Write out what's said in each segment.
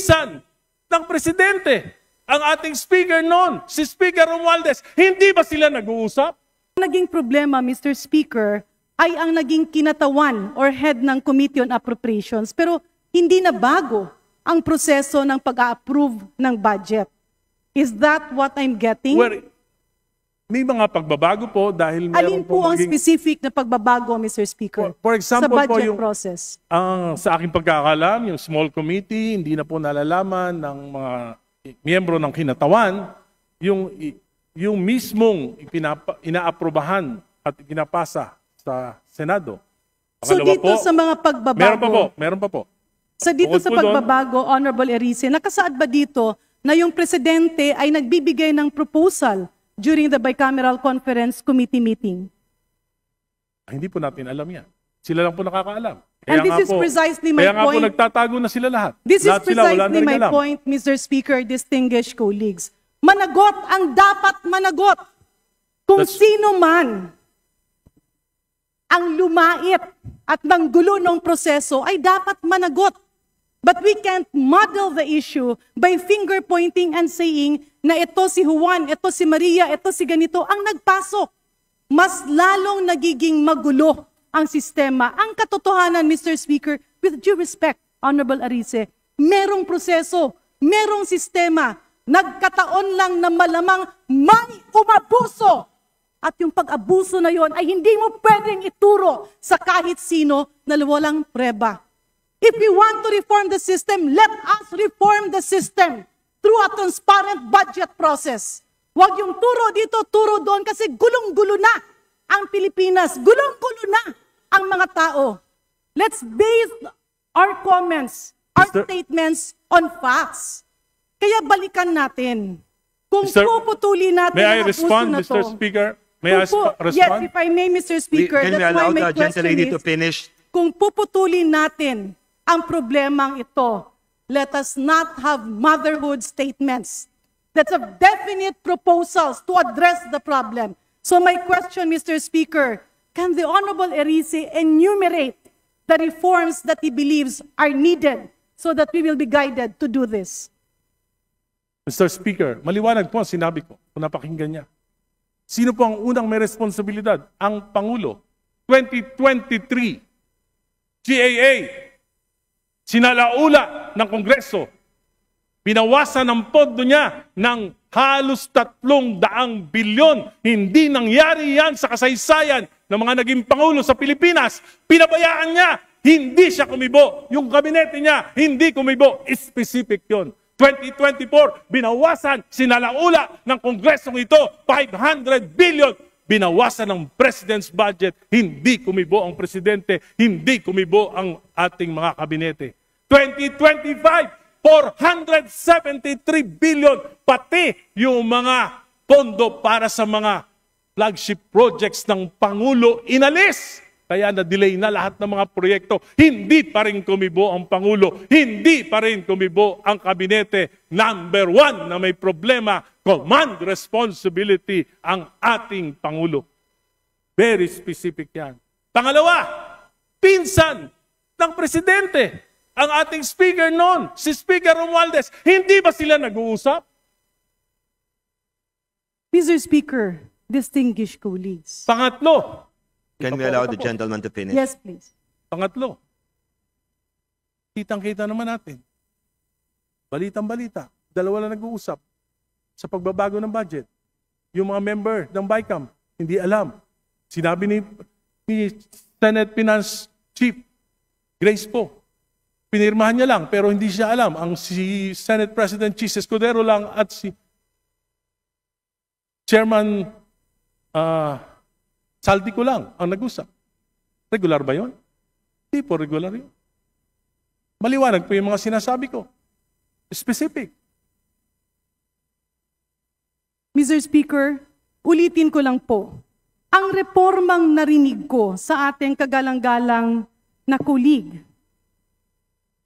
pinsan ng presidente, ang ating speaker noon, si Speaker Romualdez. Hindi ba sila nag-uusap? Naging problema, Mr. Speaker, ay ang naging kinatawan or head ng Committee on Appropriations, pero hindi na bago ang proseso ng pag-a-approve ng budget. Is that what I'm getting? Well, may mga pagbabago po dahil Alin po ang specific na pagbabago, Mr. Speaker, for example, sa budget po yung process? Sa aking pagkakalam, yung small committee, hindi na po nalalaman ng mga miyembro ng kinatawan yung mismong inaaprobahan at pinapasa sa Senado. So dito po, sa mga pagbabago, meron pa po. Sa dito sa pagbabago, Honorable Erice, nakasaad ba dito na yung presidente ay nagbibigay ng proposal during the Bicameral Conference Committee meeting? Hindi po natin alam yan. Sila lang po nakakaalam. And this is precisely my point. Kaya nga po nagtatago na sila lahat. This is precisely my point, Mr. Speaker, distinguished colleagues. Managot ang dapat managot. Kung sino man ang lumait at nanggulo ng proseso ay dapat managot. But we can't model the issue by finger pointing and saying na ito si Juan, ito si Maria, ito si ganito ang nagpasok. Mas lalong nagiging magulo ang sistema. Ang katotohanan, Mr. Speaker, with due respect, Honorable Erice, merong proseso, merong sistema, nagkataon lang na malamang may umabuso. At yung pag-abuso na yon ay hindi mo pwedeng ituro sa kahit sino na walang preba. If we want to reform the system, let us reform the system through a transparent budget process. Huwag yung turo dito, turo doon kasi gulong-gulo na ang Pilipinas. Gulong-gulo na ang mga tao. Let's base our comments, our statements on facts. Kaya balikan natin. Kung puputuli natin may I ang respond, abuso na Mr. to. Speaker? May I respond? Yes, if I may, Mr. Speaker, Can we that's why allow my the question gentlelady is, to finish? kung puputulin natin ang problemang ito, let us not have motherhood statements. That's a definite proposals to address the problem. So my question, Mr. Speaker, can the Honorable Erice enumerate the reforms that he believes are needed so that we will be guided to do this? Mr. Speaker, maliwanag po ang sinabi ko kung napakinggan niya. Sino po ang unang may responsibilidad? Ang Pangulo. 2023, GAA, sinalaula ng Kongreso, binawasan ang pondo niya ng halos 300 bilyon. Hindi nangyari yan sa kasaysayan ng mga naging Pangulo sa Pilipinas. Pinabayaan niya, hindi siya kumibo. Yung kabinete niya, hindi kumibo. Specific yon. 2024, binawasan, sinalaula ng Kongresong ito, 500 billion. Binawasan ng President's budget, hindi kumibo ang Presidente, hindi kumibo ang ating mga kabinete. 2025, 473 billion, pati yung mga pondo para sa mga flagship projects ng Pangulo inalis. Kaya na-delay na lahat ng mga proyekto. Hindi pa rin kumibo ang Pangulo. Hindi pa rin kumibo ang kabinete. Number one na may problema, command responsibility ang ating Pangulo. Very specific yan. Pangalawa, pinsan ng presidente. Ang ating speaker noon, si Speaker Romualdez. Hindi ba sila nag-uusap? Mr. Speaker, distinguished colleagues. Pangatlo, Can we allow the gentleman to finish? Yes, please. Pangatlo, kitang-kita naman natin. Balitang-balita, dalawa lang nag-uusap sa pagbabago ng budget. Yung mga member ng BICAM, hindi alam. Sinabi ni Senate Finance Chief Grace po, pinirmahan niya lang pero hindi siya alam. Ang si Senate President Chis Escudero lang at si Chairman Saldi ko lang ang nag-usap. Regular ba yun? Hindi po regular yun. Maliwanag po yung mga sinasabi ko. Specific. Mr. Speaker, ulitin ko lang po. Ang reformang narinig ko sa ating kagalang-galang na kulig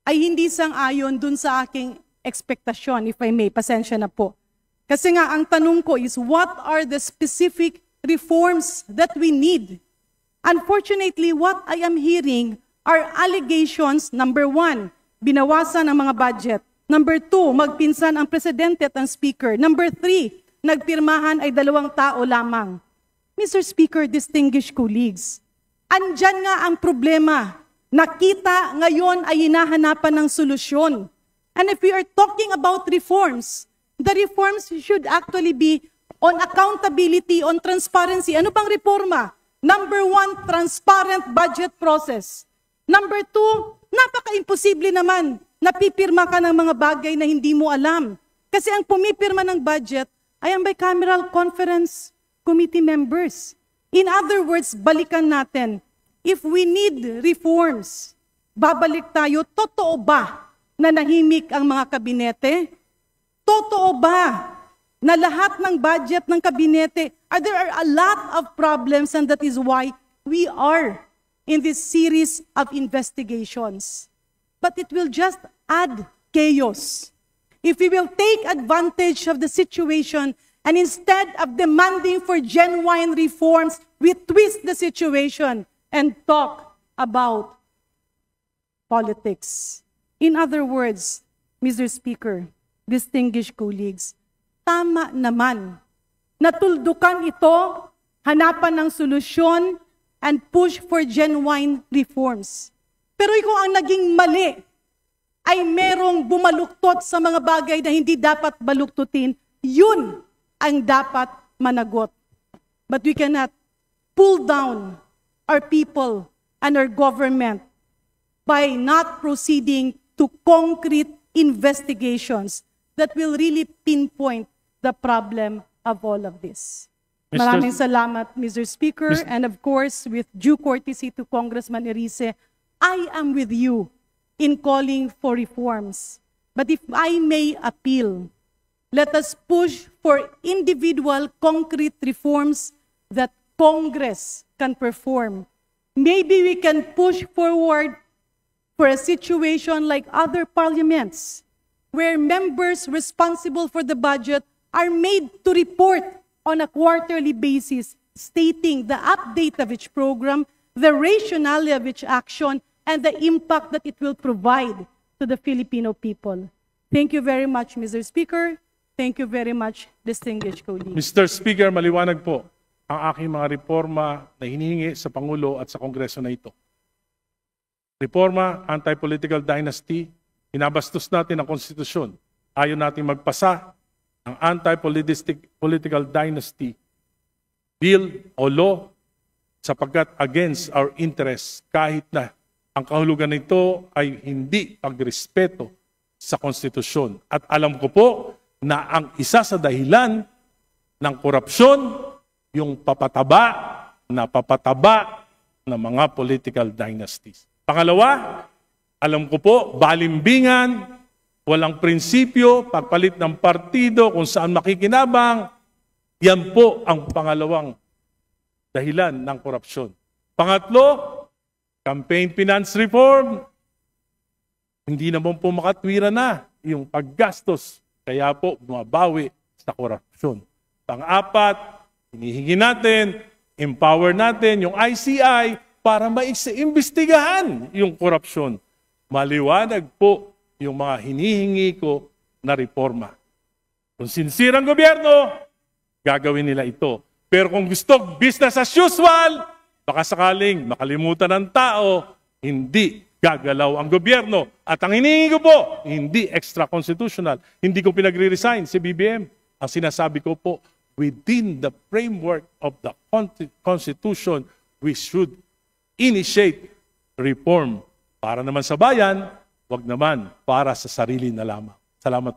ay hindi sang-ayon dun sa aking ekspektasyon, if I may, pasensya na po. Kasi nga, ang tanong ko is, what are the specific reforms that we need? Unfortunately, what I am hearing are allegations. Number one, binawasan ang mga budget. Number 2, magpinsan ang presidente at ang speaker. Number 3, nagpirmahan ay 2 tao lamang. Mr. Speaker, distinguished colleagues, andyan nga ang problema. Nakita ngayon ay hinahanapan ng solusyon. And if we are talking about reforms, the reforms should actually be on accountability, on transparency. Ano bang reforma? Number 1, transparent budget process. Number 2, napaka-imposible naman na pipirma ka ng mga bagay na hindi mo alam. Kasi ang pumipirma ng budget ay ang bicameral conference committee members. In other words, balikan natin. If we need reforms, babalik tayo, totoo ba na nahimik ang mga kabinete? Totoo ba na lahat ng budget ng kabinete, there are a lot of problems, and that is why we are in this series of investigations. But it will just add chaos. If we will take advantage of the situation and instead of demanding for genuine reforms, we twist the situation and talk about politics. In other words, Mr. Speaker, distinguished colleagues, tama naman. Natuldukan ito, hanapan ng solusyon, and push for genuine reforms. Pero kung ang naging mali ay merong bumaluktot sa mga bagay na hindi dapat baluktutin, yun ang dapat managot. But we cannot pull down our people and our government by not proceeding to concrete investigations that will really pinpoint the problem of all of this. Maraming salamat, Mr. Speaker, and of course, with due courtesy to Congressman Erice, I am with you in calling for reforms. But if I may appeal, let us push for individual concrete reforms that Congress can perform. Maybe we can push forward for a situation like other parliaments, where members responsible for the budget are made to report on a quarterly basis, stating the update of each program, the rationale of each action, and the impact that it will provide to the Filipino people. Thank you very much, Mr. Speaker. Thank you very much, distinguished colleagues. Mr. Speaker, maliwanag po ang aking mga reforma na hinihingi sa Pangulo at sa Kongreso na ito. Reforma, anti-political dynasty, inabastos natin ang konstitusyon. Ayaw natin magpasa ng anti-political dynasty bill o law sapagkat against our interests kahit na ang kahulugan nito ay hindi pagrespeto sa konstitusyon. At alam ko po na ang isa sa dahilan ng korupsyon, yung papataba ng mga political dynasties. Pangalawa, alam ko po, balimbingan, walang prinsipyo, pagpalit ng partido, kung saan makikinabang, yan po ang pangalawang dahilan ng korupsyon. Pangatlo, campaign finance reform. Hindi naman po makatwira na yung paggastos, kaya po bumabawi sa korupsyon. Pang-apat, hinihingi natin, empower natin yung ICI para maimbestigahan yung korupsyon. Maliwanag po yung mga hinihingi ko na reforma. Kung sincere ang gobyerno, gagawin nila ito. Pero kung gusto business as usual, baka sakaling makalimutan ng tao, hindi gagalaw ang gobyerno. At ang hinihingi ko po, hindi extra-constitutional. Hindi ko pinagre-resign si BBM. Ang sinasabi ko po, within the framework of the Constitution, we should initiate reform para naman sa bayan, wag naman para sa sarili na lamang. Salamat.